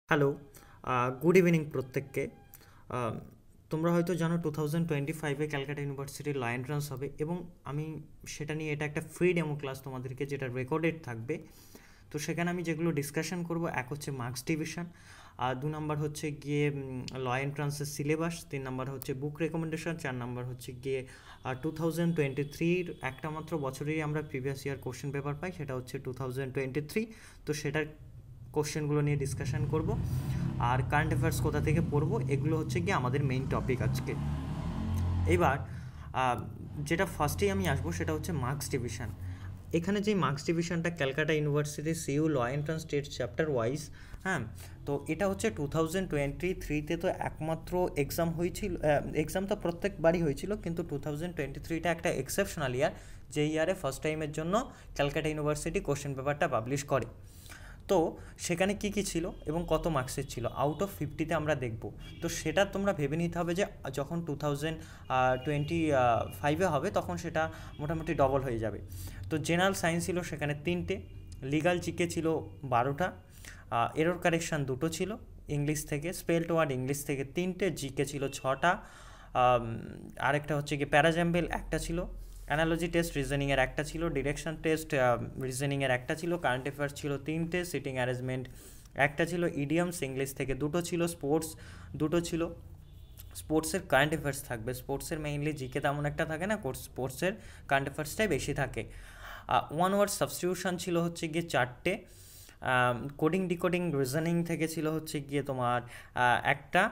Hello, good evening প্রত্যেককে। আহ, তোমরা হয়তো জানো 2025-এ ক্যালকাটা ইউনিভার্সিটির ল এন্ট্রান্স হবে এবং আমি সেটা নিয়ে এটা একটা ফ্রি ডেমো ক্লাস তোমাদেরকে, যেটা রেকর্ডেড থাকবে। তো সেখানে আমি যেগুলো ডিসকাশন করব, এক হচ্ছে মার্কস ডিভিশন, আর 2 নম্বর হচ্ছে গিয়ে ল এন্ট্রান্সের সিলেবাস, 3 নম্বর হচ্ছে বুক রেকমেন্ডেশন, 4 নম্বর হচ্ছে গিয়ে 2023-র একটা মাত্র বছরেই আমরা প্রিভিয়াস ইয়ার কোশ্চেন পেপার পাই, সেটা হচ্ছে 2023। তো সেটার কোশ্চেনগুলো নিয়ে ডিসকাশন করব। আর কারেন্ট অ্যাফেয়ার্স কোথা থেকে পড়বো, এগুলো হচ্ছে গিয়ে আমাদের মেইন টপিক আজকে। এবার যেটা ফার্স্টেই আমি আসবো সেটা হচ্ছে মার্কস ডিভিশন। এখানে যে মার্কস ডিভিশনটা ক্যালকাটা ইউনিভার্সিটির সিইউ ল এন্ট্রান্স স্টেট চ্যাপ্টার ওয়াইজ, হ্যাঁ, তো এটা হচ্ছে 2023-তে তো একমাত্র এক্সাম হয়েছিল। এক্সাম তো প্রত্যেকবারই হয়েছিল, কিন্তু 2023টা একটা এক্সেপশনাল ইয়ার, যে ইয়ারে ফার্স্ট টাইমের জন্য ক্যালকাটা ইউনিভার্সিটি কোশ্চেন পেপারটা পাবলিশ করে। তো সেখানে কি কি ছিল এবং কত মার্কসের ছিল আউট অফ 50-তে আমরা দেখব। তো সেটা তোমরা ভেবে নিতে হবে যে যখন 2025-এ হবে তখন সেটা মোটামুটি ডবল হয়ে যাবে। তো জেনারেল সায়েন্স ছিল সেখানে 3টে, লিগাল জিকে ছিল 12টা, এরর কারেকশান 2টো ছিল ইংলিশ থেকে, স্পেলড ওয়ার্ড ইংলিশ থেকে 3টে, জিকে ছিল 6টা, আরেকটা হচ্ছে কি প্যারাজ্যাম্বেল একটা ছিল, অ্যানালজি টেস্ট রিজনিংয়ের একটা ছিল, ডিরেকশন টেস্ট রিজনিংয়ের একটা ছিল, কারেন্ট অ্যাফেয়ার্স ছিল 3টে, সিটিং অ্যারেঞ্জমেন্ট একটা ছিল, ইডিয়মস ইংলিশ থেকে 2টো ছিল, স্পোর্টস 2টো ছিল। স্পোর্টসের কারেন্ট অ্যাফেয়ার্স থাকবে, স্পোর্টসের মেইনলি জিকে তেমন একটা থাকে না, স্পোর্টসের কারেন্ট অ্যাফেয়ার্সটাই বেশি থাকে। ওয়ান ওয়ার্ড সাবস্টিটিউশন ছিল হচ্ছে গিয়ে 4টে, কোডিং ডিকোডিং রিজনিং থেকে ছিল হচ্ছে গিয়ে তোমার একটা,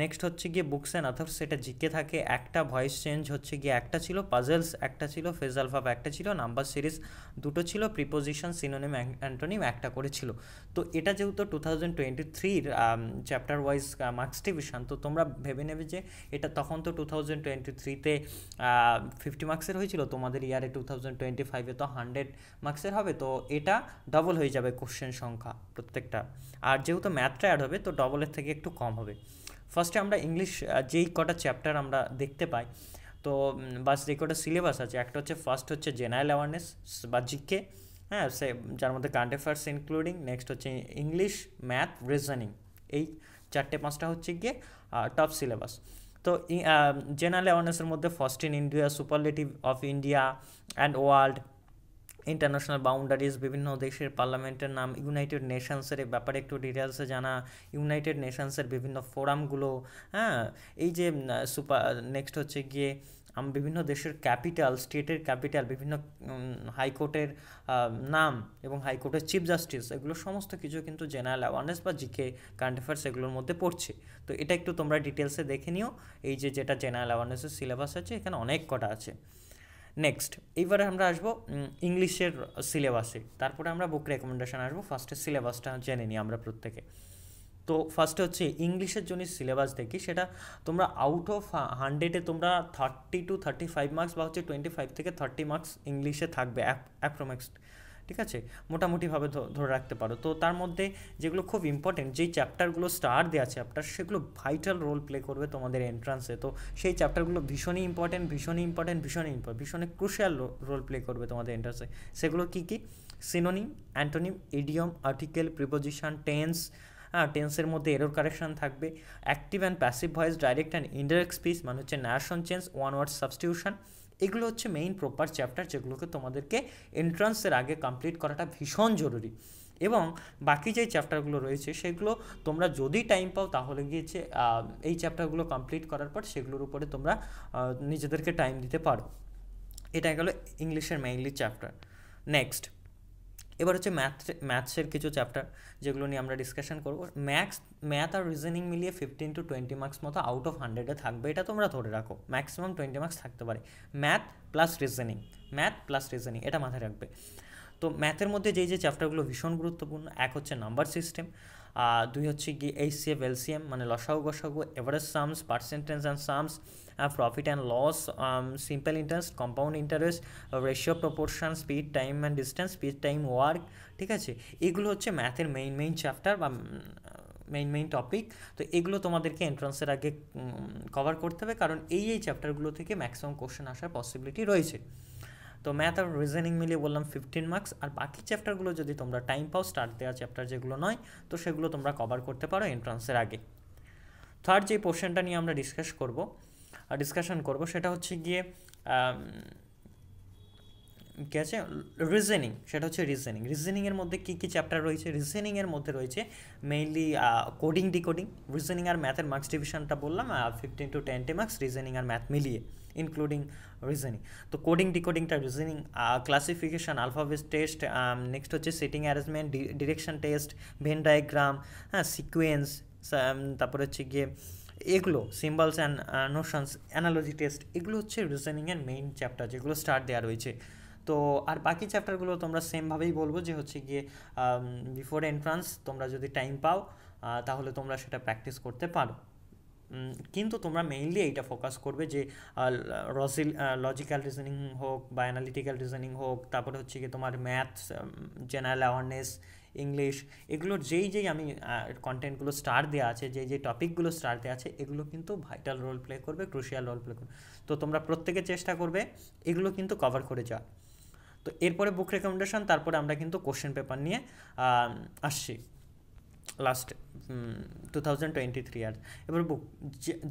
নেক্সট হচ্ছে গিয়ে বুকস অ্যান্ড অথর্স, সেটা জিকে থাকে একটা, ভয়েস চেঞ্জ হচ্ছে গিয়ে একটা ছিল, পাজলস একটা ছিল, ফেজ আলফাব একটা ছিল, নাম্বার সিরিজ 2টো ছিল, প্রিপোজিশন সিনোনিম অ্যান্টোনিম একটা করে ছিল। তো এটা যেহেতু 2023-র চ্যাপ্টার ওয়াইজ মার্কস ডিভিশন, তো তোমরা ভেবে নেবে যে এটা তখন তো 2023-তে 50 মার্কসের হয়েছিল, তোমাদের ইয়ারে 2025-এ তো 100 মার্কসের হবে। তো এটা ডবল হয়ে যাবে কোশ্চেন সংখ্যা প্রত্যেকটা। আর যেহেতু ম্যাথটা অ্যাড হবে তো ডবলের থেকে একটু কম হবে। ফার্স্টে আমরা ইংলিশ যেই কটা চ্যাপ্টার আমরা দেখতে পাই, তো বাস যে কটা সিলেবাস আছে, একটা হচ্ছে ফার্স্ট হচ্ছে জেনারেল অ্যাওয়ারনেস বা জিকে, হ্যাঁ, সে যার মধ্যে কারেন্ট অ্যাফেয়ার্স ইনক্লুডিং, নেক্সট হচ্ছে ইংলিশ, ম্যাথ, রিজনিং, এই 4-5টা হচ্ছে গিয়ে টপ সিলেবাস। তো জেনারেল অ্যাওয়ারনেসের মধ্যে first in India, superlative of India and world, international boundaries, বিভিন্ন দেশের পার্লামেন্টের নাম, ইউনাইটেড নেশনসের ব্যাপারে একটু ডিটেলসে জানা, ইউনাইটেড নেশনসের বিভিন্ন ফোরামগুলো, হ্যাঁ, এই যে নেক্সট হচ্ছে গিয়ে বিভিন্ন দেশের ক্যাপিটাল, স্টেটের ক্যাপিটাল, বিভিন্ন হাইকোর্টের নাম এবং হাইকোর্টের চিফ জাস্টিস, এগুলো সমস্ত কিছু কিন্তু জেনারেল অ্যাওয়ারনেস বা জিকে কারেন্ট অ্যাফেয়ার্স এগুলোর মধ্যে পড়ছে। তো এটা একটু তোমরা ডিটেলসে দেখে নিও। এই যে যেটা জেনারেল অ্যাওয়ারনেসের সিলেবাস আছে, এখানে অনেক কটা আছে। নেক্সট এইবারে আমরা আসবো ইংলিশের সিলেবাসে, তারপরে আমরা বুক রেকমেন্ডেশন আসবো। ফার্স্টের সিলেবাসটা জেনে নিই আমরা প্রত্যেকে। তো ফার্স্টে হচ্ছে ইংলিশের জন্য সিলেবাস দেখি, সেটা তোমরা আউট অফ 100-এ তোমরা 30-35 মার্কস বা হচ্ছে 25-30 মার্কস ইংলিশে থাকবে অ্যাপ্রোম্যাক্স, ঠিক আছে, মোটামুটিভাবে ধরে রাখতে পারো। তো তার মধ্যে যেগুলো খুব ইম্পর্টেন্ট, যেই চ্যাপ্টারগুলো স্টার দেওয়া চ্যাপ্টার, সেগুলো ভাইটাল রোল প্লে করবে তোমাদের এন্ট্রান্সে। তো সেই চ্যাপ্টারগুলো ভীষণই ইম্পর্টেন্ট, ভীষণই ক্রুশিয়াল রোল প্লে করবে তোমাদের এন্ট্রান্সে। সেগুলো কী কী? Synonym, antonym, idiom, article, preposition, tense, হ্যাঁ, টেন্সের মধ্যে এরর কারেকশন থাকবে, active and passive voice, direct and indirect speech মানে হচ্ছে narration change, one word substitution. এগুলো হচ্ছে মেইন প্রপার চ্যাপ্টার, যেগুলোকে তোমাদেরকে এন্ট্রান্সের আগে কমপ্লিট করাটা ভীষণ জরুরি। এবং বাকি যে চ্যাপ্টারগুলো রয়েছে সেগুলো তোমরা যদি টাইম পাও তাহলে গিয়েছে এই চ্যাপ্টারগুলো কমপ্লিট করার পর সেগুলোর উপরে তোমরা নিজেদেরকে টাইম দিতে পারো। এটা গেল ইংলিশের মেইনলি চ্যাপ্টার। নেক্সট এবার হচ্ছে ম্যাথসের কিছু চ্যাপ্টার, যেগুলো নিয়ে আমরা ডিসকাশন করব। ম্যাথ আর রিজনিং মিলিয়ে 15-20 মার্কস মতো আউট অফ 100-এ থাকবে, এটা তোমরা ধরে রাখো। ম্যাক্সিমাম 20 মার্কস থাকতে পারে। ম্যাথ প্লাস রিজনিং এটা মাথায় রাখবে। তো ম্যাথের মধ্যে যেই যে চ্যাপ্টারগুলো ভীষণ গুরুত্বপূর্ণ, এক হচ্ছে নাম্বার সিস্টেম, 2 হচ্ছে গিয়ে এইচসিএফ এলসিএম মানে লসাগু গসাগু, average sums, percentage and sums, profit and loss, simple interest, compound interest, ratio proportion, speed time and distance, speed time work, ঠিক আছে। এগুলো হচ্ছে ম্যাথের মেইন চ্যাপ্টার বা মেইন টপিক। তো এগুলো তোমাদেরকে এন্ট্রান্সের আগে কভার করতে হবে, কারণ এই চ্যাপ্টারগুলো থেকে ম্যাক্সিমাম কোশ্চেন আসার পসিবিলিটি রয়েছে। তো ম্যাথ আর রিজনিং মিলিয়ে বললাম 15 মার্কস, আর বাকি চ্যাপ্টারগুলো যদি তোমরা টাইম পাও, স্টার্ট দেওয়া চ্যাপ্টার যেগুলো নয়, তো সেগুলো তোমরা কভার করতে পারো এন্ট্রান্সের আগে। থার্ড যে পোর্শনটা নিয়ে আমরা ডিসকাশন করব সেটা হচ্ছে গিয়ে কী আছে, রিজনিং। সেটা হচ্ছে রিজনিংয়ের মধ্যে কী কী চ্যাপ্টার রয়েছে। রিজনিংয়ের মধ্যে রয়েছে মেইনলি কোডিং ডিকোডিং। রিজনিং আর ম্যাথের মার্কস ডিভিশনটা বললাম 15 to 20 মার্কস রিজনিং আর ম্যাথ মিলিয়ে, ইনক্লুডিং রিজনিং। তো কোডিং ডিকোডিংটা reasoning, classification, alphabet test, next হচ্ছে sitting arrangement, direction test, Venn diagram, হ্যাঁ, সিকোয়েন্স, তারপরে হচ্ছে গিয়ে এগুলো symbols and notions, analogy test, এগুলো হচ্ছে রিজনিংয়ের মেইন চ্যাপ্টার যেগুলো স্টার্ট দেওয়া রয়েছে। তো আর বাকি চ্যাপ্টারগুলো তোমরা সেমভাবেই বলবো যে হচ্ছে গিয়ে বিফোর এন্ট্রান্স তোমরা যদি টাইম পাও তাহলে তোমরা সেটা প্র্যাকটিস করতে পারো। কিন্তু তোমরা মেইনলি এইটা ফোকাস করবে যে লজিক্যাল রিজনিং হোক বা অ্যানালিটিক্যাল রিজনিং হোক, তারপরে হচ্ছে গিয়ে তোমার ম্যাথস, জেনারেল অ্যাওয়ারনেস, ইংলিশ, এগুলোর যেই আমি কন্টেন্টগুলো স্টার দেওয়া আছে, যেই টপিকগুলো স্টার দেওয়া আছে, এগুলো কিন্তু ভাইটাল রোল প্লে করবে, ক্রুশিয়াল রোল প্লে করবে। তো তোমরা প্রত্যেকে চেষ্টা করবে এগুলো কিন্তু কভার করে যাওয়া। তো এরপরে বুক রেকমেন্ডেশন, তারপরে আমরা কিন্তু কোশ্চেন পেপার নিয়ে আসছি লাস্ট 2023 ইয়ার। এবার বুক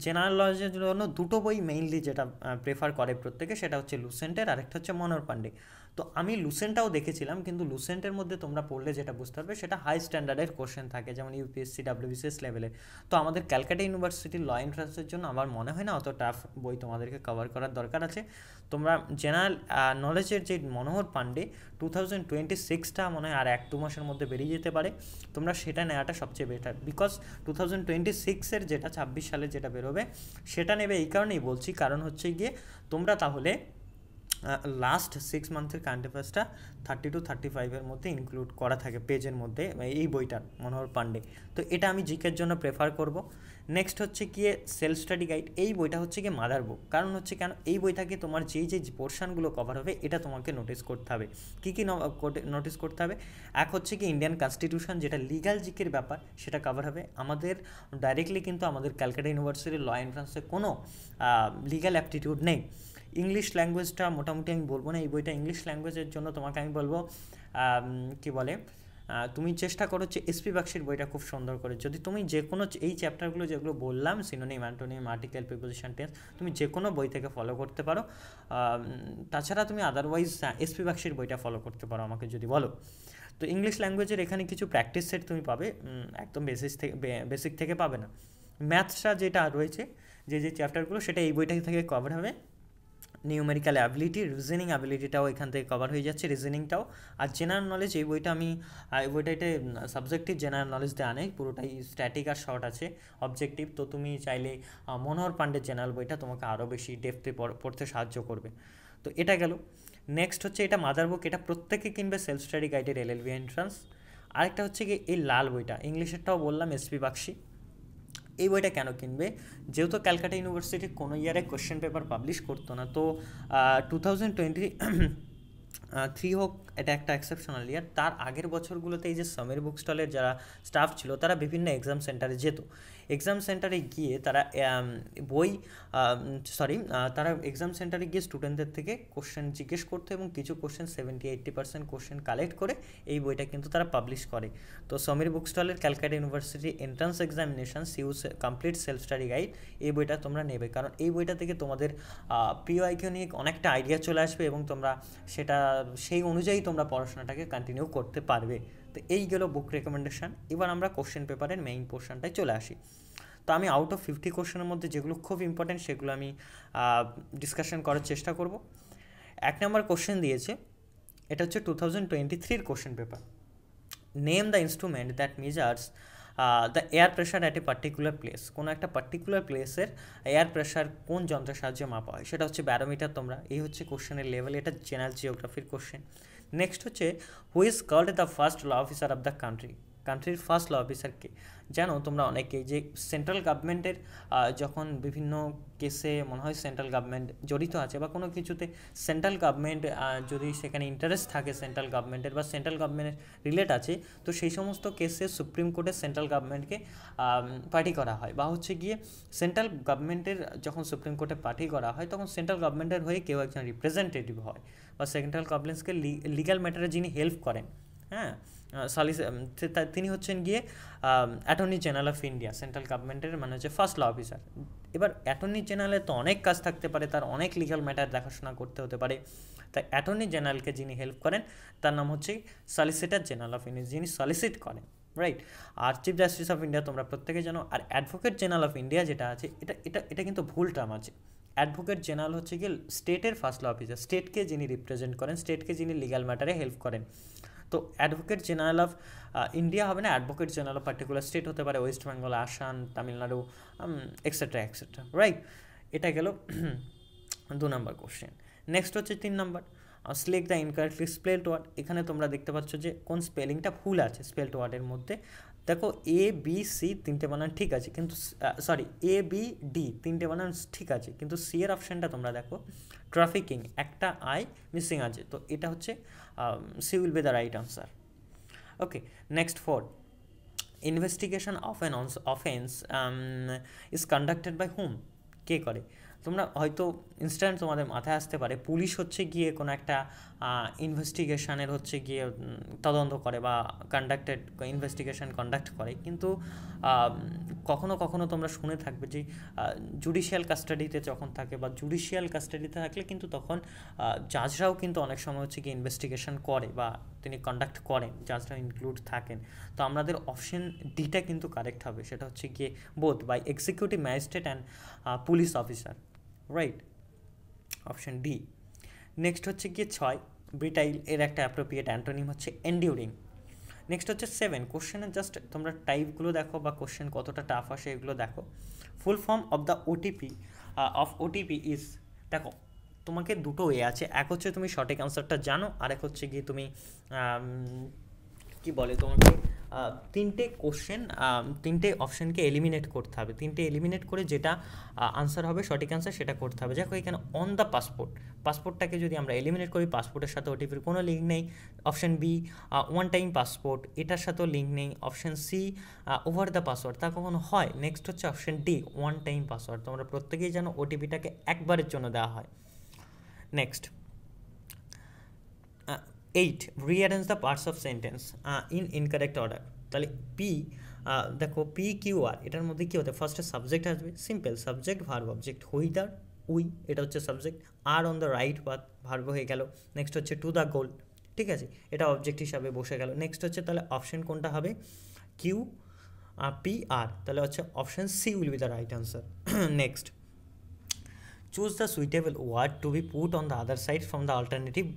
জেনারেল নলেজের জন্য দুটো বই মেইনলি যেটা প্রেফার করে প্রত্যেকে, সেটা হচ্ছে লুসেন্টের, আরেকটা হচ্ছে মনোহর পান্ডে। তো আমি লুসেন্টটাও দেখেছিলাম, কিন্তু লুসেন্টের মধ্যে তোমরা পড়লে যেটা বুঝতে পারবে সেটা হাই স্ট্যান্ডার্ডের কোশ্চেন থাকে, যেমন ইউপিএসসি, ডাব্লিউবিসিএস লেভেলের। তো আমাদের ক্যালকাটা ইউনিভার্সিটির ল এন্ট্রান্সের জন্য আমার মনে হয় না অত টাফ বই তোমাদেরকে কভার করার দরকার আছে। তোমরা জেনারেল নলেজের যে মনোহর পান্ডে 2026টা মনে হয় আর 1-2 মাসের মধ্যে বেরিয়ে যেতে পারে, তোমরা সেটা নেওয়াটা সবচেয়ে বেটার। বিকজ 2026-এর যেটা 26 সালে যেটা বেরোবে সেটা নেবে এই কারণেই বলছি, কারণ হচ্ছে গিয়ে তোমরা তাহলে লাস্ট 6 মান্থের কারেন্ট অ্যাফেয়ার্সটা 30 to 35-এর মধ্যে ইনক্লুড করা থাকে পেজের মধ্যে এই বইটার, মনোহর পান্ডে। তো এটা আমি জিকের জন্য প্রেফার করব। নেক্সট হচ্ছে গিয়ে সেলফ স্টাডি গাইড, এই বইটা হচ্ছে গিয়ে মাদার বুক। কারণ হচ্ছে কেন, এই বই থেকে তোমার যেই পোর্শনগুলো কভার হবে এটা তোমাকে নোটিস করতে হবে। কী কী নোটিস করতে হবে? এক হচ্ছে কি ইন্ডিয়ান কনস্টিটিউশন, যেটা লিগাল জিকের ব্যাপার, সেটা কভার হবে। আমাদের ডাইরেক্টলি কিন্তু আমাদের ক্যালকাটা ইউনিভার্সিটির ল এন্ট্রান্সে কোনো লিগাল অ্যাপটিটিউড নেই। ইংলিশ ল্যাঙ্গুয়েজটা মোটামুটি আমি বলবো না, এই বইটা ইংলিশ ল্যাঙ্গুয়েজের জন্য তোমাকে আমি বলবো কি বলে, তুমি চেষ্টা করো যে এসপি বাগচির বইটা খুব সুন্দর করে, যদি তুমি যে কোনো এই চ্যাপ্টারগুলো যেগুলো বললাম, synonym, antonym, article, preposition, tense, তুমি যে কোনো বই থেকে ফলো করতে পারো। তাছাড়া তুমি আদারওয়াইজ এসপি বাগচির বইটা ফলো করতে পারো আমাকে যদি বলো। তো ইংলিশ ল্যাঙ্গুয়েজের এখানে কিছু প্র্যাকটিস সেট তুমি পাবে, একদম বেসিক থেকে পাবে না। ম্যাথসটা যেটা রয়েছে, যে চ্যাপ্টারগুলো, সেটা এই বইটা থেকে কভার হবে। নিউমেরিক্যাল অ্যাবিলিটি, রিজনিং অ্যাবিলিটিটাও এখান থেকে কভার হয়ে যাচ্ছে, রিজনিংটাও। আর জেনারেল নলেজ, এই বইটা এটা সাবজেক্টিভ জেনারেল নলেজ দেওয়া নেই, পুরোটাই স্ট্যাটিক আর শর্ট আছে, অবজেক্টিভ। তো তুমি চাইলে মনোহর পান্ডের জেনারেল বইটা তোমাকে আরও বেশি ডেপথে পড়তে সাহায্য করবে। তো এটা গেল। নেক্সট হচ্ছে এটা মাদার বুক, এটা প্রত্যেকে কিনবে, সেলফ স্টাডি গাইডের এলএলবি এন্ট্রান্স। আরেকটা হচ্ছে কি এই লাল বইটা, ইংলিশেরটাও বললাম এসপি বাগচি। এই বইটা কেন কিনবে? যেহেতু ক্যালকাটা ইউনিভার্সিটি কোনো ইয়ারে কোশ্চেন পেপার পাবলিশ করতো না, তো 2023 হোক, এটা একটা এক্সেপশনাল ইয়ার। তার আগের বছরগুলোতে এই যে সমীর বুক স্টলের যারা স্টাফ ছিল, তারা বিভিন্ন এক্সাম সেন্টারে যেত। এক্সাম সেন্টারে গিয়ে তারা তারা এক্সাম সেন্টারে গিয়ে স্টুডেন্টদের থেকে কোশ্চেন জিজ্ঞেস করতো, এবং কিছু কোশ্চেন 70-80% কোশ্চেন কালেক্ট করে এই বইটা কিন্তু তারা পাবলিশ করে। তো সমীর বুক স্টলের Calcutta University entrance examination complete self study guide, এই বইটা তোমরা নেবে, কারণ এই বইটা থেকে তোমাদের প্রিয় আইকনিক অনেকটা আইডিয়া চলে আসবে, এবং তোমরা সেটা সেই অনুযায়ী তোমরা পড়াশোনাটাকে কন্টিনিউ করতে পারবে। তো এই গেল বুক রেকমেন্ডেশন। এবার আমরা কোশ্চেন পেপারের মেইন পোর্শনটায় চলে আসি। তো আমি আউট অফ 50 কোশ্চেনের মধ্যে যেগুলো খুব ইম্পর্টেন্ট সেগুলো আমি ডিসকাশন করার চেষ্টা করব। 1 নম্বর কোশ্চেন দিয়েছে, এটা হচ্ছে 2023 question paper. Name the instrument that measures the air pressure at a particular place. কোনো একটা পার্টিকুলার প্লেসের এয়ার প্রেশার কোন যন্ত্রের সাহায্যে মাপা হয়, সেটা হচ্ছে ব্যারোমিটার। তোমরা এই হচ্ছে কোশ্চেনের লেভেল, এটা জেনারেল জিওগ্রাফির কোশ্চেন। নেক্সট হচ্ছে who is called the first law officer of the country. কান্ট্রির ফার্স্ট ল অফিসারকে জানো তোমরা অনেকেই যে সেন্ট্রাল গভর্নমেন্টের যখন বিভিন্ন কেসে মনে হয় সেন্ট্রাল গভর্নমেন্ট জড়িত আছে বা কোনো কিছুতে সেন্ট্রাল গভর্নমেন্ট যদি সেখানে ইন্টারেস্ট থাকে সেন্ট্রাল গভর্নমেন্টের বা সেন্ট্রাল গভর্নমেন্টের রিলেট আছে, তো সেই সমস্ত কেসে সুপ্রিম কোর্টে সেন্ট্রাল গভর্নমেন্টকে পার্টি করা হয়, বা হচ্ছে গিয়ে সেন্ট্রাল গভর্নমেন্টের যখন সুপ্রিম কোর্টে পার্টি করা হয় তখন সেন্ট্রাল গভর্নমেন্টের হয়ে কেউ একজন রিপ্রেজেন্টেটিভ হয় বা সেন্ট্রাল গভর্নমেন্টকে লিগ্যাল ম্যাটারে যিনি হেল্প করেন, হ্যাঁ, তিনি হচ্ছেন গিয়ে attorney general of India, central গভর্নমেন্টের মানে হচ্ছে ফার্স্ট ল অফিসার। এবার অ্যাটর্নি জেনারেলের তো অনেক কাজ থাকতে পারে, তার অনেক লিগ্যাল ম্যাটার দেখাশোনা করতে হতে পারে, তাই অ্যাটর্নি জেনারেলকে যিনি হেল্প করেন তার নাম হচ্ছে সলিসিটর জেনারেল অফ ইন্ডিয়া, যিনি সলিসিট করেন, রাইট। আর চিফ জাস্টিস অফ ইন্ডিয়া তোমরা প্রত্যেকে জানো। আর অ্যাডভোকেট জেনারেল অফ ইন্ডিয়া যেটা আছে, এটা এটা এটা কিন্তু ভুল টার্ম আছে। অ্যাডভোকেট জেনারেল হচ্ছে গিয়ে স্টেটের ফার্স্ট ল অফিসার, স্টেটকে যিনি রিপ্রেজেন্ট করেন, স্টেটকে যিনি লিগ্যাল ম্যাটারে হেল্প করেন। তো অ্যাডভোকেট জেনারেল অফ ইন্ডিয়া হবে না, advocate general of particular state হতে পারে, West Bengal, Assam, Tamil Nadu, etcetera etcetera, right. এটা গেল 2 নম্বর কোশ্চেন। নেক্সট হচ্ছে 3 নম্বর, select the incorrectly spelled word. এখানে তোমরা দেখতে পাচ্ছ যে কোন স্পেলিংটা ভুল আছে স্পেলড ওয়ার্ডের মধ্যে। দেখো এ বি সি 3টে বানান ঠিক আছে, কিন্তু সরি এ বি ডি 3টে বানান ঠিক আছে, কিন্তু সি এর অপশানটা তোমরা দেখো ট্রাফিকিং একটা আই মিসিং আছে, তো এটা হচ্ছে C will be the right answer. Okay, next 4, investigation of an offence is conducted by hmm, কে করে? তোমরা হয়তো ইনস্ট্যান্ট তোমাদের মাথায় আসতে পারে পুলিশ হচ্ছে গিয়ে কোনো একটা ইনভেস্টিগেশনের হচ্ছে গিয়ে তদন্ত করে বা ইনভেস্টিগেশন কন্ডাক্ট করে, কিন্তু কখনো কখনো তোমরা শুনে থাকবে যে জুডিশিয়াল কাস্টাডিতে যখন থাকে বা জুডিশিয়াল কাস্টাডিতে থাকলে কিন্তু তখন জাজরাও কিন্তু অনেক সময় হচ্ছে গিয়ে ইনভেস্টিগেশন করে বা তিনি কন্ডাক্ট করেন, জাজরাও ইনক্লুড থাকেন। তো আমাদের অপশন ডিটা কিন্তু কারেক্ট হবে, সেটা হচ্ছে গিয়ে both by executive magistrate and police officer, right, option D. Next হচ্ছে গিয়ে 6, ব্রিটাইল এর একটা অ্যাপ্রোপ্রিয়েট অ্যান্টোনিম হচ্ছে এন্ডিউরিং। নেক্সট হচ্ছে 7, কোশ্চেনের জাস্ট তোমরা টাইপগুলো দেখো বা কোশ্চেন কতটা টাফ আসে এগুলো দেখো। Full form of the OTP is, দেখো তোমাকে দুটো ওয়ে আছে, এক হচ্ছে তুমি সঠিক অ্যান্সারটা জানো, আর এক হচ্ছে গিয়ে তুমি কি বলে তোমাকে 3টে কোশ্চেন 3টে অপশানকে এলিমিনেট করতে হবে, 3টে এলিমিনেট করে যেটা আনসার হবে সঠিক অ্যান্সার সেটা করতে হবে। দেখো এখানে অন দ্য পাসপোর্টটাকে যদি আমরা এলিমিনেট করি, পাসপোর্টের সাথে ওটিপির কোনো লিঙ্ক নেই। Option B one time passport, এটার সাথেও লিঙ্ক নেই। Option C over the password, তা কখনো হয়। নেক্সট হচ্ছে option D one time password, তোমরা প্রত্যেকেই জানো ওটিপিটাকে একবারের জন্য দেওয়া হয়। Next 8, rearrange the parts of sentence in incorrect order. তাহলে পি দেখো পি কিউ আর, এটার মধ্যে কী হতে ফার্স্টে সাবজেক্ট আসবে, simple subject verb object, whether we এটা হচ্ছে সাবজেক্ট, আর on the right path verb হয়ে গেল। নেক্সট হচ্ছে টু দ্য গোল, ঠিক আছে, এটা অবজেক্ট হিসাবে বসে গেল। নেক্সট হচ্ছে তাহলে অপশন কোনটা হবে, কিউ পি আর, তাহলে হচ্ছে option C will be the right answer. Next, choose the suitable word to be put on the other side from the alternative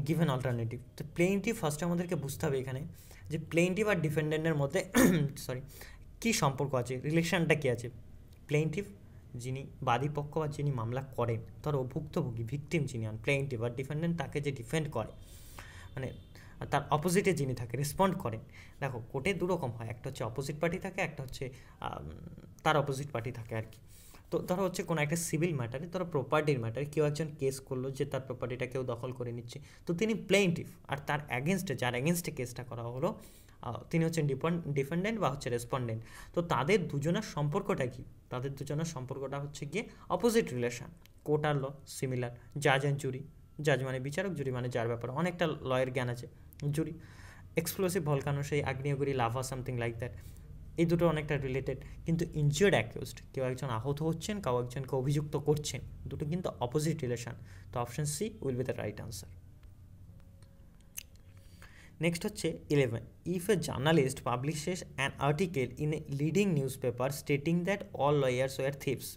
given alternative। তো প্লেইনটিভ ফার্স্টে আমাদেরকে বুঝতে হবে এখানে যে প্লেইনটিভ আর ডিফেন্ডেন্টের মধ্যে সরি কী সম্পর্ক আছে, রিলেশনটা কী আছে। প্লেইনটিভ যিনি বাদী পক্ষ বা যিনি মামলা করেন, ধরো ভুক্তভোগী ভিকটিম যিনি হন প্লেইনটিভ, আর ডিফেন্ডেন্ট তাকে যে ডিফেন্ড করে, মানে তার অপোজিটে যিনি থাকে রেসপন্ড করেন। দেখো কোর্টে দুরকম হয়, একটা হচ্ছে অপোজিট পার্টি থাকে, একটা হচ্ছে তার অপোজিট পার্টি থাকে আর কি। তো ধরো হচ্ছে কোনো একটা সিভিল ম্যাটারে, ধরো প্রপার্টির ম্যাটারে কেউ একজন কেস করলো যে তার প্রপার্টিটা কেউ দখল করে নিচ্ছে, তো তিনি প্লেইনটিভ, আর তার অ্যাগেনস্টে যার অ্যাগেনস্টে কেসটা করা হলো তিনি হচ্ছেন ডিফেন্ডেন্ট বা হচ্ছে রেসপন্ডেন্ট। তো তাদের দুজনের সম্পর্কটা কি, তাদের দুজনের সম্পর্কটা হচ্ছে গিয়ে অপোজিট রিলেশন। কোর্ট আর ল সিমিলার, জাজ অ্যান্ড জুরি, জাজ মানে বিচারক, জুরি মানে যার ব্যাপারে অনেকটা লয়ের জ্ঞান আছে। জুরি এক্সপ্লোসিভ ভলকানো, সেই আগ্নেয়গিরি লাভা সামথিং লাইক দ্যাট, এই দুটো অনেকটা রিলেটেড। কিন্তু ইনজিওর্ড অ্যাকিউজড, কেউ একজন আহত হচ্ছেন, কেউ একজনকে অভিযুক্ত করছেন, দুটো কিন্তু অপোজিট রিলেশন। তো option C will be the right answer. Next হচ্ছে 11, if a journalist publishes an article in a leading newspaper stating that all lawyers were thieves,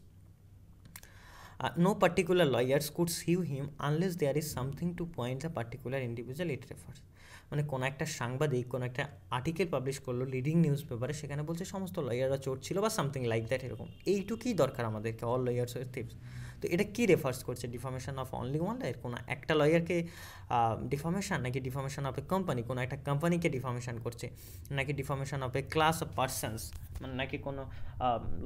no particular lawyers could sue him unless there is something to point the particular individual it refers। মানে কোনো একটা সাংবাদিক কোনো একটা article publish করলো leading news পেপারে, সেখানে বলছে সমস্ত লয়াররা চোর ছিল বা সামথিং লাইক দ্যাট, এরকম এইটুকুই দরকার আমাদেরকে, অল লয়ার্স ওয়ার থিপস। তো এটা কি রেফার্স করছে, deformation of only one lawyer, কোনো একটা লয়ারকে ডিফর্মেশন, নাকি ডিফর্মেশন অফ এ কোম্পানি, কোনো একটা কোম্পানিকে ডিফর্মেশন করছে, নাকি deformation of a class of persons, মানে নাকি কোনো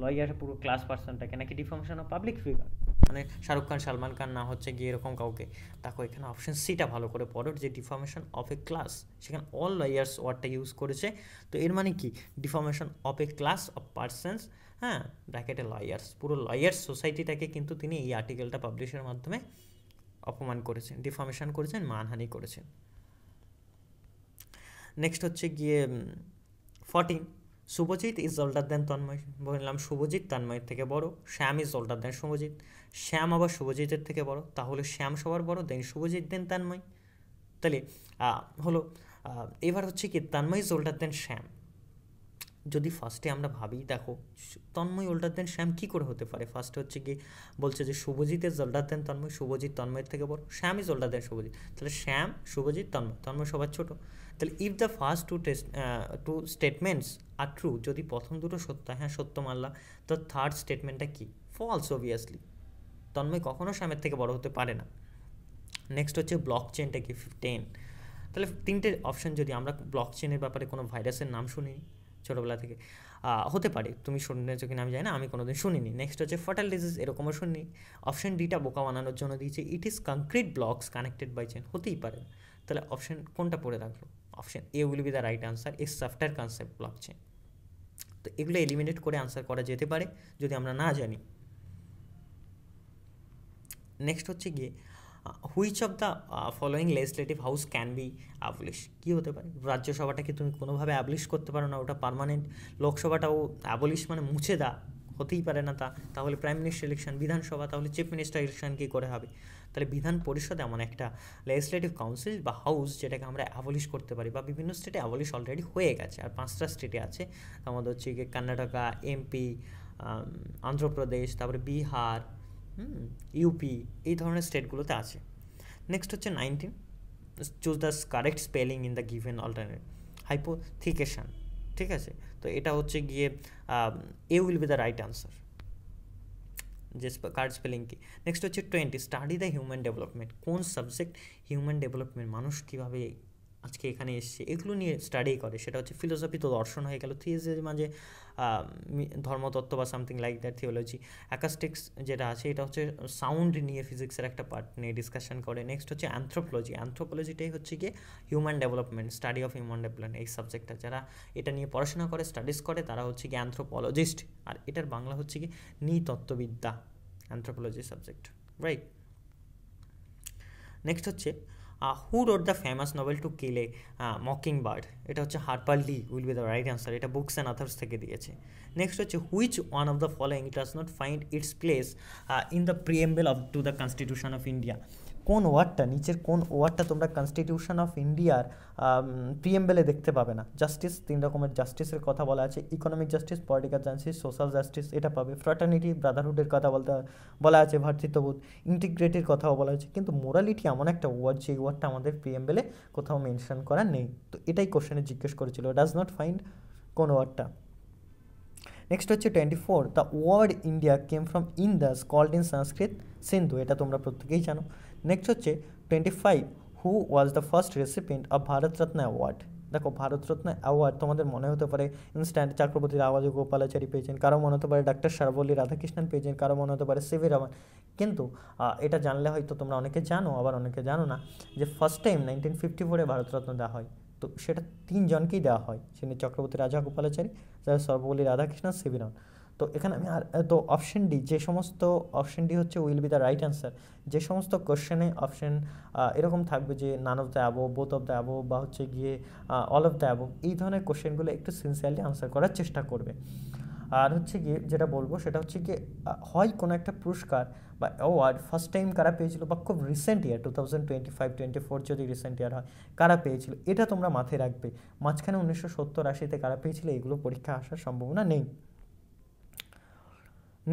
লয়ার পুরো ক্লাস পার্সনটাকে, নাকি ডিফর্মেশন অফ পাবলিক ফিগার, মানে শাহরুখ খান সালমান খান না হচ্ছে গিয়ে এরকম কাউকে। দেখো এখানে অপশন সিটা ভালো করে পড়ো, যে ডিফর্মেশন অফ এ ক্লাস, সেখানে অল লয়ার্স ওয়ার্ডটা ইউজ করেছে। তো এর মানে কি, deformation of a class of persons, হ্যাঁ ব্র্যাকেটে লয়ার্স, পুরো লয়ার্স সোসাইটিটাকে কিন্তু তিনি এই আর্টিকেলটা পাবলিশের মাধ্যমে অপমান করেছেন, ডিফর্মেশন করেছেন, মানহানি করেছেন। নেক্সট হচ্ছে গিয়ে 14, Shubhajit is older than Tanmoy. বললাম শুভজিৎ তন্ময়ের থেকে বড়, Shyam is older than Shubhajit, Shyam আবার শুভজিতের থেকে বড়, তাহলে শ্যাম সবার বড়, দেন শুভজিৎ দেন তন্ময়। তাহলে হলো এবার হচ্ছে কি তন্ময় ইজ ওল্ডার দেন শ্যাম। যদি ফার্স্টে আমরা ভাবি, দেখো তন্ময় ওল্ডার দেন শ্যাম কী করে হতে পারে, ফার্স্টে হচ্ছে কি বলছে যে Shubhajit is older than Tanmoy, Shubhajit তন্ময়ের থেকে বড়, Shyam is older than Shubhajit, তাহলে শ্যাম শুভজিৎ তন্ময়, তন্ময় সবার ছোট। তাহলে if the first two statements are true, যদি প্রথম দুটো সত্য, হ্যাঁ সত্য মানলাম, তো থার্ড স্টেটমেন্টটা কি, ফলস অবভিয়াসলি, তন্ময় কখনো শ্যামের থেকে বড় হতে পারে না। নেক্সট হচ্ছে ব্লক চেনটা কি 10, তাহলে তিনটে অপশন, যদি আমরা ব্লক চেনের ব্যাপারে কোনো ভাইরাসের নাম শুনিনি ছোটোবেলা থেকে, হতে পারে তুমি শুনেছো কিনা আমি জানি না, আমি কোনোদিন শুনিনি। নেক্সট হচ্ছে ফাটাল ডিজিজ, এরকমও শুনিনি। অপশন ডিটা বোকা বানানোর জন্য দিয়েছে, it is concrete blocks connected by chain, হতেই পারে। তাহলে অপশন কোনটা পড়ে রাখলো, option A will be the right answer, is software concept block chain. তো এগুলো এলিমিনেট করে আনসার করা যেতে পারে যদি আমরা না জানি। নেক্সট হচ্ছে গিয়ে which of the following legislative house can be abolish, কী হতে পারে, রাজ্যসভাটাকে তুমি কোনোভাবে অ্যাবলিশ করতে পারো না, ওটা পার্মানেন্ট। লোকসভাটাও অ্যাবলিশ মানে মুছে দা, হতেই পারে না তা, তাহলে প্রাইম মিনিস্টার ইলেকশন, বিধানসভা, তাহলে চিফ মিনিস্টার ইলেকশন কী করে হবে। তাহলে বিধান পরিষদ এমন একটা লেজিসলেটিভ কাউন্সিল বা হাউস যেটাকে আমরা অ্যাবলিশ করতে পারি, বা বিভিন্ন স্টেটে অ্যাবলিশ অলরেডি হয়ে গেছে, আর 5টা স্টেটে আছে, তার মধ্যে হচ্ছে গিয়ে কর্ণাটকা, এমপি, অন্ধ্রপ্রদেশ, তারপরে বিহার, ইউপি, এই ধরনের স্টেটগুলোতে আছে। নেক্সট হচ্ছে 19, choose the correct spelling in the given alternate, hypothecation, ঠিক আছে। তো এটা হচ্ছে গিয়ে A will be the right answer, যে কারেক্ট স্পেলিং কি। নেক্সট হচ্ছে 20, স্টাডি দ্য হিউম্যান ডেভেলপমেন্ট, কোন সাবজেক্ট হিউম্যান ডেভেলপমেন্ট, মানুষ কীভাবে আজকে এখানে এসছে এগুলো নিয়ে স্টাডি করে, সেটা হচ্ছে ফিলোসফি, তো দর্শন হয়ে গেল, থিওলজির মাঝে ধর্মতত্ত্ব বা সামথিং লাইক দ্যাট থিওলজি। অ্যাকাস্টিক্স যেটা আছে এটা হচ্ছে সাউন্ড নিয়ে ফিজিক্সের একটা পার্ট নিয়ে ডিসকাশন করে। নেক্সট হচ্ছে অ্যানথ্রোপোলজি, অ্যানথ্রোপোলজিটাই হচ্ছে গিয়ে human development, study of human development, এই সাবজেক্টটা যারা এটা নিয়ে পড়াশোনা করে, স্টাডিজ করে, তারা হচ্ছে গিয়ে অ্যানথ্রোপোলজিস্ট, আর এটার বাংলা হচ্ছে কি নৃতত্ত্ববিদ্যা, অ্যানথ্রোপোলজি সাবজেক্ট, রাইট। নেক্সট হচ্ছে who wrote the famous novel to kill a mockingbird, এটা হচ্ছে Harper Lee, will be the right answer, এটা বুকস অ্যান্ড আথার্স থেকে দিয়েছে। নেক্সট হচ্ছে which one of the following does not find its place in the preamble of to the constitution of India, কোন ওয়ার্ডটা, নিচের কোন ওয়ার্ডটা তোমরা কনস্টিটিউশন অফ ইন্ডিয়ার প্রিএম্বলে দেখতে পাবে না। জাস্টিস, 3 রকমের জাস্টিসের কথা বলা আছে, economic justice, political justice, social justice, এটা পাবে। ফ্র্যাটার্নিটি, ব্রাদারহুডের কথা বলা আছে, ভ্রাতৃত্ববোধ, ইন্টিগ্রিটির কথাও বলা আছে, কিন্তু মোরালিটি এমন একটা ওয়ার্ড, যে ওয়ার্ডটা আমাদের প্রিএম্বলে কোথাও মেনশন করা নেই। তো এটাই কোশ্চেনে জিজ্ঞেস করেছিল, ডাজ নট ফাইন্ড কোন ওয়ার্ডটা। নেক্সট হচ্ছে 24, the word India came from Indus called in Sanskrit Sindhu, এটা তোমরা প্রত্যেকেই জানো। নেক্সট হচ্ছে 25, who was the first recipient of Bharat Ratna award, দেখো ভারতরত্ন অ্যাওয়ার্ড তোমাদের মনে হতে পারে ইনস্ট্যান্ট চক্রবর্তী রাওয়াজু গোপালাচারী পেয়েছেন, কারো মনে হতে পারে ডাক্তার সর্বপল্লী রাধাকৃষ্ণন পেয়েছেন, কারো মনে হতে পারে সিভি রামান, কিন্তু এটা জানলে হয়তো তোমরা অনেকে জানো, আবার অনেকে জানো না, যে ফার্স্ট টাইম 1954-এ ভারতরত্ন দেওয়া হয়, তো সেটা 3 জনকেই দেওয়া হয়, তিনি চক্রবর্তী রাজা গোপালাচারী, যারা সর্বপল্লী রাধাকৃষ্ণন, সিভি রামান। তো এখানে আমি তো অপশন ডি, যে সমস্ত অপশন ডি হচ্ছে will be the right answer, যে সমস্ত কোশ্চেনে অপশন এরকম থাকবে যে none of the above, both of the above, বা হচ্ছে গিয়ে অল অফ দ্য অ্যাবভ, এই ধরনের কোশ্চেনগুলো একটু সিনসিয়ারলি আনসার করার চেষ্টা করবে। আর হচ্ছে গিয়ে যেটা বলবো সেটা হচ্ছে গিয়ে হয় কোনো একটা পুরস্কার বা অ্যাওয়ার্ড ফার্স্ট টাইম কারা পেয়েছিল, বা খুব রিসেন্ট ইয়ার 2025-24 যদি রিসেন্ট ইয়ার হয় কারা পেয়েছিল, এটা তোমরা মাথায় রাখবে। মাঝখানে 1970-80-তে কারা পেয়েছিল এগুলো পরীক্ষা আসার সম্ভাবনা নেই।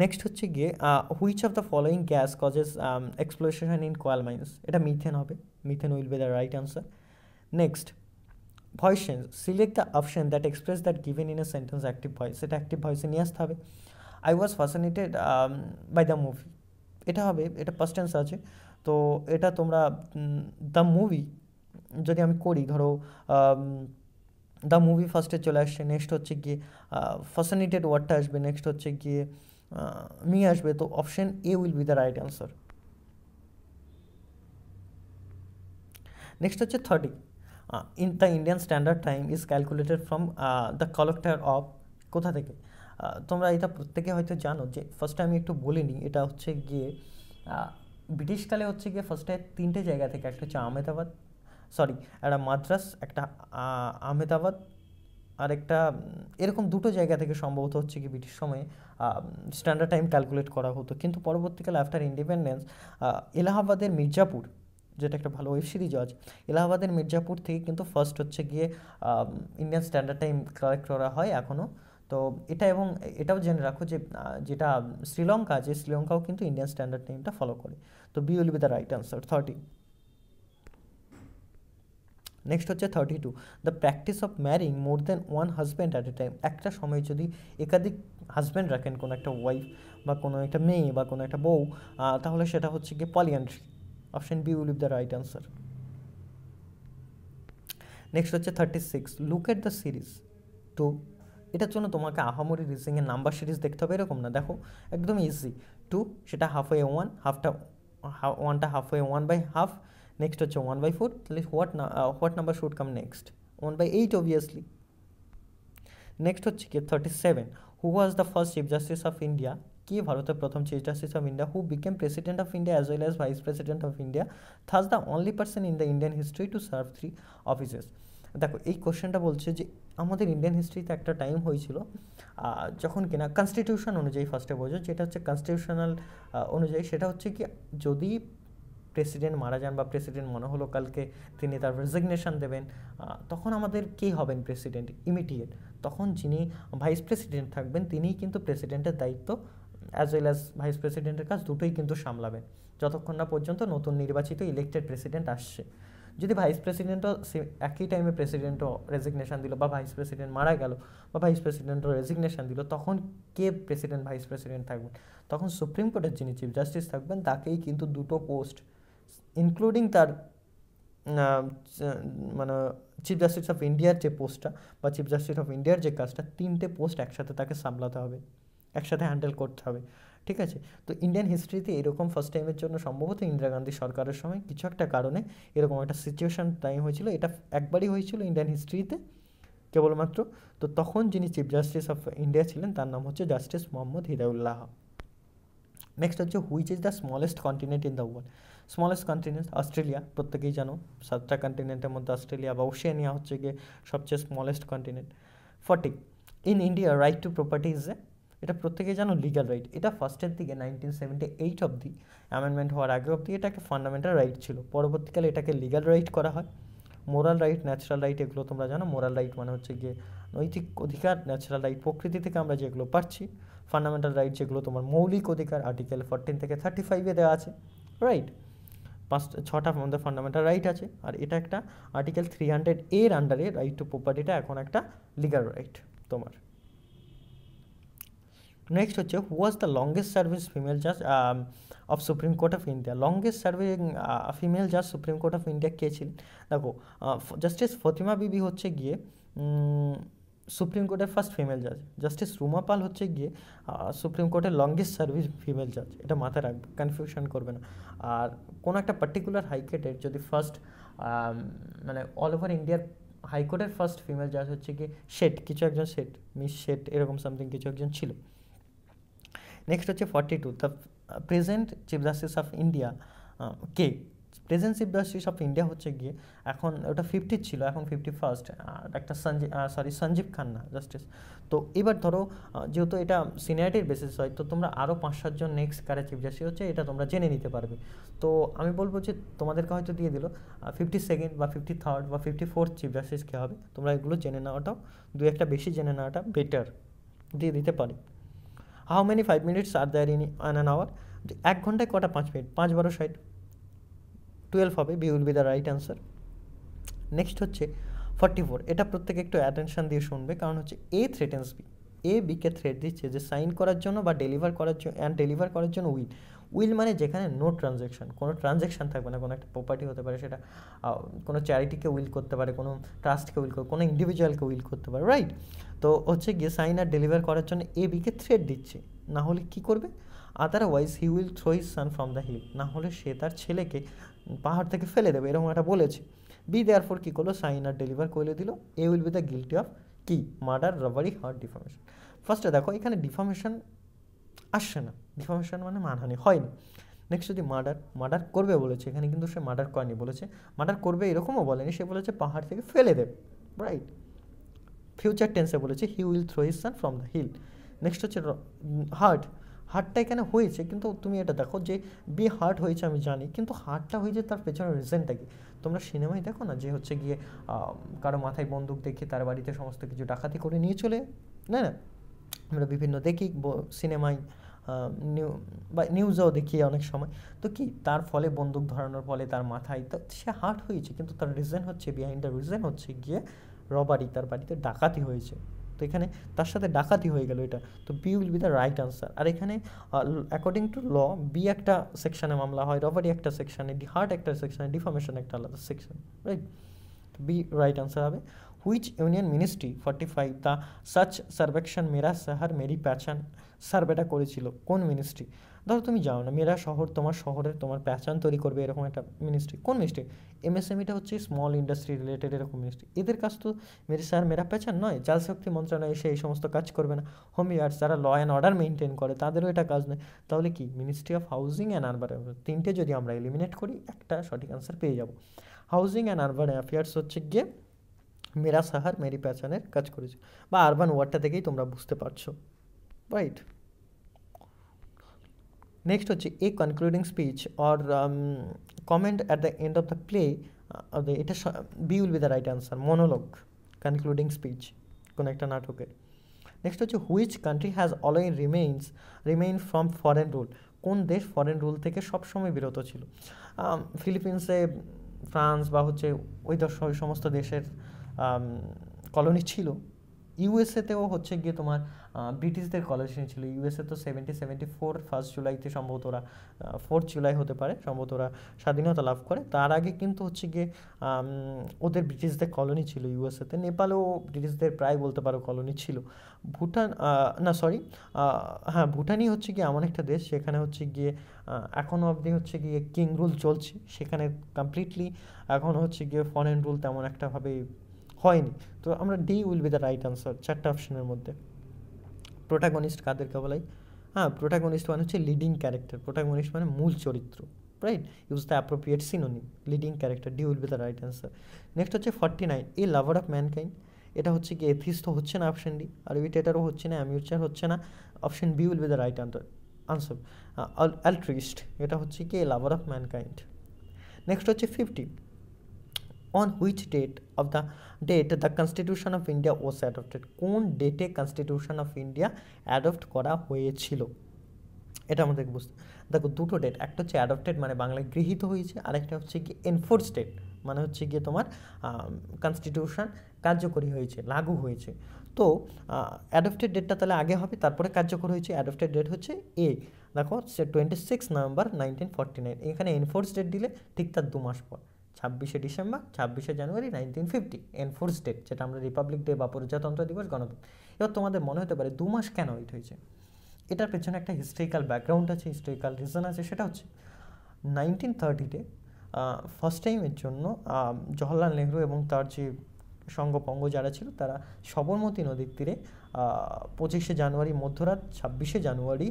নেক্সট হচ্ছে গিয়ে which of the following gas causes exploration in coal mines, এটা মিথেন হবে, methane will be the right answer. Next voice change, select the option that express that given in a sentence active voice, এটা active ভয়েসে নিয়ে আসতে হবে। I was fascinated by the movie, এটা হবে, এটা পাস্ট টেন্স আছে। তো এটা তোমরা দ্য মুভি যদি আমি করি, ধরো দ্য মুভি ফার্স্টে চলে আসছে, নেক্সট হচ্ছে গিয়ে ফ্যাসিনেটেড ওয়ার্ডটা আসবে, নেক্সট হচ্ছে গিয়ে মি আসবে, তো option A will be the right answer. Next হচ্ছে 30, in the Indian standard time is calculated from the collector of, কোথা থেকে? তোমরা এটা প্রত্যেকে হয়তো জানো, যে ফার্স্টে আমি একটু বলে নিই, এটা হচ্ছে গিয়ে ব্রিটিশকালে হচ্ছে গিয়ে ফার্স্টে 3টে জায়গা থেকে, একটা হচ্ছে আহমেদাবাদ, সরি একটা মাদ্রাস, একটা আহমেদাবাদ, আর একটা এরকম 2টো জায়গা থেকে সম্ভবত হচ্ছে কি ব্রিটিশ সময়ে স্ট্যান্ডার্ড টাইম ক্যালকুলেট করা হতো। কিন্তু পরবর্তীকালে আফটার ইন্ডিপেন্ডেন্স এলাহাবাদের মির্জাপুর, যেটা একটা ভালো ওয়েব সিরিজও আছে, এলাহাবাদের মির্জাপুর থেকে কিন্তু ফার্স্ট হচ্ছে গিয়ে ইন্ডিয়ান স্ট্যান্ডার্ড টাইম কালেক্ট করা হয় এখনও। তো এটা, এবং এটাও জেনে রাখো যে যেটা শ্রীলঙ্কা আছে, শ্রীলঙ্কাও কিন্তু ইন্ডিয়ান স্ট্যান্ডার্ড টাইমটা ফলো করে। তো B will be the right answer 30। Next হচ্ছে 32, the practice of marrying more than one husband at a time, একটা সময় যদি একাধিক হাজব্যান্ড রাখেন কোনো একটা ওয়াইফ বা কোনো একটা মেয়ে বা কোনো একটা বউ, তাহলে সেটা হচ্ছে গিয়ে polyandry. Option B will be the right answer. Next হচ্ছে 36, look at the series to, এটার জন্য তোমাকে আহামরি রিজিংয়ের নাম্বার সিরিজ দেখতে হবে এরকম না, দেখো একদম ইজি। টু, সেটা হাফ ওয়ে ওয়ান, ওয়ানটা হাফ ওয়ে 1/2, নেক্সট হচ্ছে 1/4, তাহলে what number should come next? 1/8 obviously. Next হচ্ছে কি 37, who was the first chief justice of India, কি ভারতের প্রথম chief justice of India, who became president of India as well as vice president of India, thus the only person in the Indian history to serve 3 offices. দেখো এই কোশ্চেনটা বলছে যে আমাদের Indian হিস্ট্রিতে একটা টাইম হয়েছিল যখন কিনা কনস্টিটিউশন অনুযায়ী, ফার্স্টে বোঝো যেটা হচ্ছে কনস্টিটিউশনাল অনুযায়ী, সেটা হচ্ছে কি যদি প্রেসিডেন্ট মারা যান বা প্রেসিডেন্ট মনে হলো কালকে তিনি তার রেজিগনেশন দেবেন, তখন আমাদের কে হবেন প্রেসিডেন্ট ইমিডিয়েট? তখন যিনি ভাইস প্রেসিডেন্ট থাকবেন তিনিই কিন্তু প্রেসিডেন্টের দায়িত্ব অ্যাজ ওয়েল অ্যাজ ভাইস প্রেসিডেন্টের কাজ দুটোই কিন্তু সামলাবেন, যতক্ষণ না পর্যন্ত নতুন নির্বাচিত ইলেক্টেড প্রেসিডেন্ট আসছে। যদি ভাইস প্রেসিডেন্টও একই টাইমে প্রেসিডেন্টও রেজিগনেশন দিল, বা ভাইস প্রেসিডেন্ট মারা গেল, বা ভাইস প্রেসিডেন্টও রেজিগনেশন দিল, তখন কে প্রেসিডেন্ট ভাইস প্রেসিডেন্ট থাকবেন? তখন সুপ্রিম কোর্টের যিনি চিফ জাস্টিস থাকবেন তাকেই কিন্তু দুটো পোস্ট, ইনক্লুডিং তার মানে চিফ জাস্টিস অফ ইন্ডিয়ার যে পোস্টটা বা চিফ জাস্টিস অফ ইন্ডিয়ার যে কাজটা, 3টে পোস্ট একসাথে তাকে সামলাতে হবে, একসাথে হ্যান্ডেল করতে হবে, ঠিক আছে? তো ইন্ডিয়ান হিস্ট্রিতে এরকম ফার্স্ট টাইমের জন্য সম্ভবত ইন্দিরা গান্ধী সরকারের সময় কিছু একটা কারণে এরকম একটা সিচুয়েশান টাইম হয়েছিল, এটা একবারই হয়েছিল ইন্ডিয়ান হিস্ট্রিতে কেবলমাত্র। তো তখন যিনি চিফ জাস্টিস অফ ইন্ডিয়া ছিলেন তার নাম হচ্ছে জাস্টিস মোহাম্মদ হিদায়ুল্লাহ। নেক্সট হচ্ছে which is the smallest continent in the world, smallest continent Australia, প্রত্যেকেই জানো 7টা কন্টিনেন্টের মধ্যে অস্ট্রেলিয়া বা ওশেনিয়া হচ্ছে গিয়ে সবচেয়ে smallest continent. 40, in India right two property is a, এটা প্রত্যেকেই জানো লিগ্যাল রাইট, এটা ফার্স্টের দিকে 1978 অবধি অ্যামেন্ডমেন্ট হওয়ার আগে অবধি এটা একটা ফান্ডামেন্টাল রাইট ছিল, পরবর্তীকালে এটাকে লিগ্যাল রাইট করা হয়। মোরাল রাইট, ন্যাচারাল রাইট, এগুলো তোমরা জানো। মোরাল রাইট মানে হচ্ছে গিয়ে নৈতিক অধিকার, ন্যাচারাল রাইট প্রকৃতি থেকে আমরা যেগুলো পাচ্ছি, ফান্ডামেন্টাল রাইট যেগুলো তোমার মৌলিক অধিকার আর্টিকেল 14 থেকে 35-এ দেওয়া আছে, রাইট? 6টার মধ্যে ফান্ডামেন্টাল রাইট আছে, আর এটা একটা আর্টিকেল 300 এর আন্ডারে রাইট টু প্রপার্টিটা এখন একটা লিগ্যাল রাইট তোমার। নেক্সট হচ্ছে who was the longest service female জাজ of supreme court of India, longest serving female জাজ সুপ্রিম কোর্ট অফ ইন্ডিয়া কে ছিলেন? দেখো জাস্টিস ফতিমা বিবি হচ্ছে গিয়ে সুপ্রিম কোর্টের ফার্স্ট ফিমেল জাজ, জাস্টিস রুমা পাল হচ্ছে গিয়ে সুপ্রিম কোর্টের লংগেস্ট সার্ভিস ফিমেল জাজ, এটা মাথায় রাখবে, কনফিউশন করবে না। আর কোনো একটা পার্টিকুলার হাইকোর্টের যদি ফার্স্ট মানে অল ওভার ইন্ডিয়ার হাইকোর্টের ফার্স্ট ফিমেল জাজ হচ্ছে গিয়ে শেঠ, কিছু একজন শেঠ, মিস শেঠ এরকম সামথিং কিছু একজন ছিল। নেক্সট হচ্ছে 42, the present chief justice of India K? Present chief justice of India হচ্ছে গিয়ে এখন ওটা 50 ছিল, এখন 51st একটা সঞ্জীব খান্না জাস্টিস। তো এবার ধরো যেহেতু এটা সিনিয়রিটির বেসিস হয়, তো তোমরা আরও 5-7 জন নেক্সট কারে চিফ জাস্টিস হচ্ছে এটা তোমরা জেনে নিতে পারবে। তো আমি বলবো যে তোমাদেরকে হয়তো দিয়ে দিল 52nd বা 53rd বা 54th চিফ জাস্টিস কে হবে, তোমরা এগুলো জেনে নেওয়াটাও, দু একটা বেশি জেনে নেওয়াটা বেটার, দিয়ে দিতে পারি। How many 5 minutes are there in an hour, 1 ঘন্টায় কটা 5 মিনিট, 5-12-60, 12 হবে, B will be the right answer. Next হচ্ছে 44, এটা প্রত্যেকে একটু অ্যাটেনশন দিয়ে শুনবে, কারণ হচ্ছে এ থ্রেটেন্স বি, এ বিকে থ্রেট দিচ্ছে যে সাইন করার জন্য বা ডেলিভার করার জন্য উইল মানে যেখানে নো ট্রানজ্যাকশন, কোনো ট্রানজ্যাকশন থাকবে না, কোনো একটা প্রপার্টি হতে পারে, সেটা কোনো চ্যারিটিকে উইল করতে পারে, কোনো ট্রাস্টকে উইল করতে, কোনো ইন্ডিভিজুয়ালকে উইল করতে পারে, রাইট? তো হচ্ছে গিয়ে সাইন আর ডেলিভার করার জন্য এ বিকে থ্রেট দিচ্ছে, না হলে কী করবে? Otherwise he will throw his son from the hill, না হলে সে তার ছেলেকে পাহাড় থেকে ফেলে দেবে, এরকম একটা বলেছে। বি দেয়ার ফর কী করলো, সাইন আর ডেলিভার করে দিল, A will be the guilty of কি, মার্ডার, রবারি, হার্ট, ডিফামেশন। ফার্স্টে দেখো এখানে ডিফামেশন আসছে না, ডিফামেশন মানে মানহানি হয়নি। নেক্সট যদি মার্ডার করবে বলেছে, এখানে কিন্তু সে মার্ডার করেনি, বলেছে মার্ডার করবে এরকমও বলেনি, সে বলেছে পাহাড় থেকে ফেলে দেবে, রাইট? ফিউচার টেন্সে বলেছে he will throw his son from the hill. Next হচ্ছে হার্টটা এখানে হয়েছে, কিন্তু তুমি এটা দেখো যে বি হার্ট হয়েছে আমি জানি, কিন্তু হার্টটা হয়েছে তার পেছনের রিজনটা কি? তোমরা সিনেমায় দেখো না যে হচ্ছে গিয়ে কারো মাথায় বন্দুক দেখে তার বাড়িতে সমস্ত কিছু ডাকাতি করে নিয়ে চলে, না না, আমরা বিভিন্ন দেখি সিনেমায় বা নিউজেও দেখি অনেক সময়। তো কি তার ফলে বন্দুক ধরানোর ফলে তার মাথায় তো সে হার্ট হয়েছে, কিন্তু তার রিজন হচ্ছে, বিহাইন্ড দ্য রিজন হচ্ছে গিয়ে রবারি, তার বাড়িতে ডাকাতি হয়েছে। তো এখানে তার সাথে ডাকাতি হয়ে গেল, এটা তো B will be the right answer. আর এখানে অ্যাকর্ডিং টু ল বি একটা সেকশনে মামলা হয়, রবারি একটা সেকশনে, হার্ট একটা সেকশনে, ডিফামেশন একটা আলাদা section, right? B right answer হবে। Which union ministry 45 the Swachh Survekshan Mera Shahar Meri প্যাচান সার্ভেটা করেছিল, কোন মিনিস্ট্রি? ধরো তুমি যাও না, মেরা শহর তোমার শহরের তোমার প্যাচান তৈরি করবে এরকম একটা মিনিস্ট্রি, কোন মিনিস্ট্রি? এমএসএমইটা হচ্ছে স্মল ইন্ডাস্ট্রি রিলেটেড এরকম মিনিস্ট্রি, এদের কাজ তো মেরি শহর মেরা প্যাচান নয়। জল শক্তি মন্ত্রণালয় এসে এই সমস্ত কাজ করবে না। হোম ইয়ার্ডস যারা ল অ্যান্ড অর্ডার মেনটেন করে তাদেরও এটা কাজ নয়। তাহলে কি ministry of housing and urban affairs, তিনটে যদি আমরা এলিমিনেট করি একটা সঠিক আনসার পেয়ে যাব। হাউজিং অ্যান্ড আরবান অ্যাফেয়ার্স হচ্ছে গিয়ে মেরা শহর মেরি প্যাচানের কাজ করেছে, বা আরবান ওয়ার্ডটা থেকেই তোমরা বুঝতে পারছো, রাইট? নেক্সট হচ্ছে a concluding speech or comment at the end of the play, এটা B will be the right answer, monologue, concluding speech কোনো একটা নাটকের। নেক্সট হচ্ছে which country has always remain from foreign rule, কোন দেশ foreign rule থেকে সবসময় বিরত ছিল? ফিলিপিন্সে, ফ্রান্স বা হচ্ছে ওই সমস্ত দেশের কলোনি ছিল। ইউএসএতেও হচ্ছে গিয়ে তোমার ব্রিটিশদের কলোনি ছিল। ইউএসএ তো 74 ফার্স্ট জুলাইতে সম্ভবত ওরা 4 জুলাই হতে পারে সম্ভবত ওরা স্বাধীনতা লাভ করে। তার আগে কিন্তু হচ্ছে গিয়ে ওদের ব্রিটিশদের কলোনি ছিল ইউএসএতে। নেপালেও ব্রিটিশদের প্রায় বলতে পারো কলোনি ছিল। ভুটান, না সরি, হ্যাঁ ভুটানই হচ্ছে গিয়ে এমন একটা দেশ সেখানে হচ্ছে গিয়ে এখনও অবধি হচ্ছে গিয়ে কিং রুল চলছে, সেখানে কমপ্লিটলি এখন হচ্ছে গিয়ে ফরেন রুল তেমন একটাভাবে হয়নি। তো আমরা D will be the right answer চারটা অপশনের মধ্যে। প্রোটাগনিস্ট কাদেরকে বলাই? হ্যাঁ, প্রোটাগনিস্ট মানে হচ্ছে লিডিং ক্যারেক্টার, প্রোটাগনিস্ট মানে মূল চরিত্র, right? Use the appropriate synonym, leading character, D will be the right answer. Next হচ্ছে 49 এ লাভার অফ ম্যানকাইন্ড, এটা হচ্ছে কি এথিস্ট তো হচ্ছে না অপশন ডি, আরবিটেটারও হচ্ছে না, অ্যামিউচার হচ্ছে না, option B will be the right answer. Altruist, এটা হচ্ছে কি লাভার অফ ম্যানকাইন্ড। নেক্সট হচ্ছে 50 on which date the constitution of India was adopted, কোন ডেটে কনস্টিটিউশন অফ ইন্ডিয়া অ্যাডপ্ট করা হয়েছিল? এটা আমাদের বুঝতে, দেখো দুটো ডেট, একটা হচ্ছে অ্যাডপ্টেড মানে বাংলায় গৃহীত হয়েছে, আরেকটা হচ্ছে কি এনফোর্স ডেট মানে হচ্ছে গিয়ে তোমার কনস্টিটিউশন কার্যকরী হয়েছে, লাগু হয়েছে। তো অ্যাডপ্টেড ডেটটা তাহলে আগে হবে, তারপরে কার্যকর হয়েছে। অ্যাডপ্টেড ডেট হচ্ছে এ, দেখো 26 নভেম্বর 1949। এখানে এনফোর্স ডেট দিলে ঠিক তার 2 মাস পর 26শে ডিসেম্বর 26শে জানুয়ারি 1950 এনফোর্স ডেট, যেটা আমরা রিপাবলিক ডে বা প্রজাতন্ত্র দিবস গণতন্ত্র। এবার তোমাদের মনে হতে পারে 2 মাস কেন ওয়েট হয়েছে? এটার পেছনে একটা হিস্ট্রিক্যাল ব্যাকগ্রাউন্ড আছে, হিস্ট্রিক্যাল রিজন আছে। সেটা হচ্ছে 1930-তে ফার্স্ট টাইমের জন্য জওহরলাল নেহরু এবং তার যে সঙ্গপঙ্গ যারা ছিল তারা সবরমতী নদীর তীরে 25শে জানুয়ারি মধ্যরাত 26শে জানুয়ারি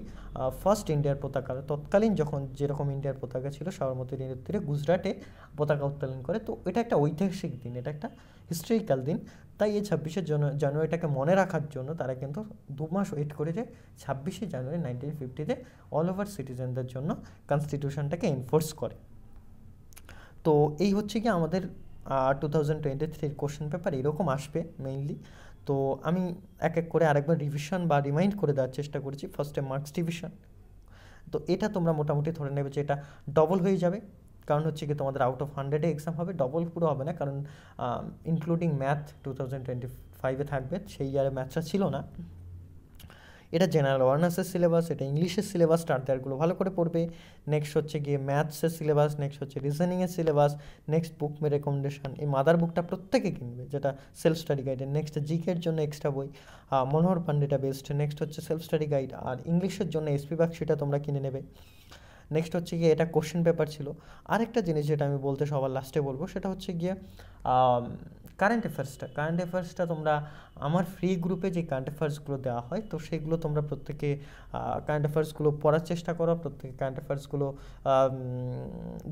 ফার্স্ট ইন্ডিয়ার পতাকা, তৎকালীন যখন যেরকম ইন্ডিয়ার পতাকা ছিল সবরমতী নদীর তীরে গুজরাটে পতাকা উত্তোলন করে। তো এটা একটা ঐতিহাসিক দিন, এটা একটা হিস্ট্রিক্যাল দিন। তাই এই 26শে জানুয়ারিটাকে মনে রাখার জন্য তারা কিন্তু 2 মাস ওয়েট করেছে। 26শে জানুয়ারি 1950-তে অল ওভার সিটিজেনদের জন্য কনস্টিটিউশনটাকে এনফোর্স করে। তো এই হচ্ছে কি আমাদের 2023 কোশ্চেন পেপার এরকম আসবে মেইনলি। তো আমি এক এক করে আরেকবার রিভিশন বা রিমাইন্ড করে দেওয়ার চেষ্টা করেছি। ফার্স্টে মার্কস ডিভিশন, তো এটা তোমরা মোটামুটি ধরে নেবে যে এটা ডবল হয়ে যাবে, কারণ হচ্ছে কি তোমাদের আউট অফ 100-এ এক্সাম হবে, ডবল পুরো হবে না, কারণ ইনক্লুডিং ম্যাথ 2025-এ থাকবে, সেই ইয়ারে ম্যাথসটা ছিল না। এটা জেনারেল অনার্সের সিলেবাস, এটা ইংলিশের সিলেবাস, টার্টারগুলো ভালো করে পড়বে। নেক্সট হচ্ছে গিয়ে ম্যাথসের সিলেবাস, নেক্সট হচ্ছে রিজনিংয়ের সিলেবাস, নেক্সট বুক রেকমেন্ডেশন, এই মাদার বুকটা প্রত্যেকে কিনবে, যেটা সেলফ স্টাডি গাইডের। নেক্সট জিকের জন্য এক্সট্রা বই মনোহর পান্ডেটা বেস্ট। নেক্সট হচ্ছে সেলফ স্টাডি গাইড, আর ইংলিশের জন্য এসপি বাক্সিটা তোমরা কিনে নেবে। নেক্সট হচ্ছে গিয়ে এটা কোশ্চেন পেপার ছিল। আরেকটা জিনিস যেটা আমি বলতে সবার লাস্টে বলবো, সেটা হচ্ছে গিয়ে কারেন্ট অ্যাফেয়ার্সটা তোমরা আমার ফ্রি গ্রুপে যে কারেন্ট অ্যাফেয়ার্সগুলো দেওয়া হয়, তো সেগুলো তোমরা প্রত্যেকে কারেন্ট অ্যাফেয়ার্সগুলো পড়ার চেষ্টা করো, প্রত্যেকে কারেন্ট অ্যাফেয়ার্সগুলো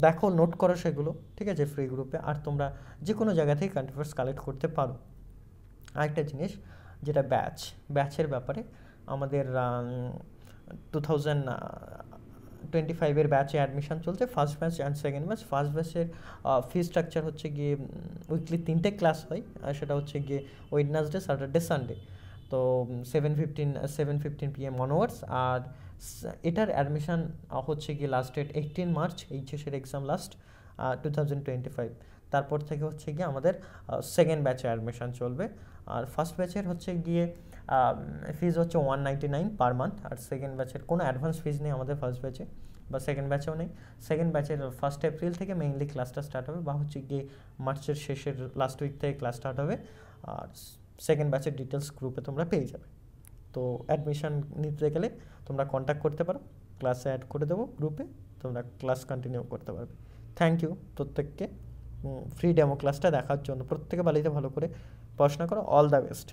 দেখো, নোট করো সেগুলো, ঠিক আছে, ফ্রি গ্রুপে। আর তোমরা যে কোনো জায়গা থেকে কারেন্ট অ্যাফেয়ার্স কালেক্ট করতে পারো। আরেকটা জিনিস যেটা ব্যাচের ব্যাপারে, আমাদের 2025-এর ব্যাচে অ্যাডমিশন চলছে, first batch and second batch. First ব্যাচের ফি স্ট্রাকচার হচ্ছে গিয়ে উইকলি 3টে ক্লাস হয়, আর সেটা হচ্ছে গিয়ে ওয়েডনেসডে, স্যাটারডে, সানডে। তো 7:15 PM অনওয়ার্ডস। আর এটার অ্যাডমিশন হচ্ছে গিয়ে লাস্ট ডেট 18 মার্চ, এইচএসের এক্সাম লাস্ট 2025। তারপর থেকে হচ্ছে গিয়ে আমাদের সেকেন্ড ব্যাচে অ্যাডমিশন চলবে। আর ফার্স্ট ব্যাচের হচ্ছে গিয়ে ফিজ হচ্ছে 199 পার মান্থ। আর সেকেন্ড ব্যাচের কোনো অ্যাডভান্স ফিজ নেই আমাদের ফার্স্ট ব্যাচে, বা সেকেন্ড ব্যাচেও নেই। সেকেন্ড ব্যাচের 1 এপ্রিল থেকে মেইনলি ক্লাসটা স্টার্ট হবে, বা হচ্ছে গিয়ে মার্চের শেষের লাস্ট উইক থেকে ক্লাস স্টার্ট হবে। আর সেকেন্ড ব্যাচের ডিটেলস গ্রুপে তোমরা পেয়ে যাবে। তো অ্যাডমিশন নিতে গেলে তোমরা কন্ট্যাক্ট করতে পারো, ক্লাসে অ্যাড করে দেবো গ্রুপে, তোমরা ক্লাস কন্টিনিউ করতে পারবে। থ্যাংক ইউ প্রত্যেককে ফ্রি ডেমো ক্লাসটা দেখার জন্য। প্রত্যেকে বাড়িতে ভালো করে পড়াশোনা করো। All the best.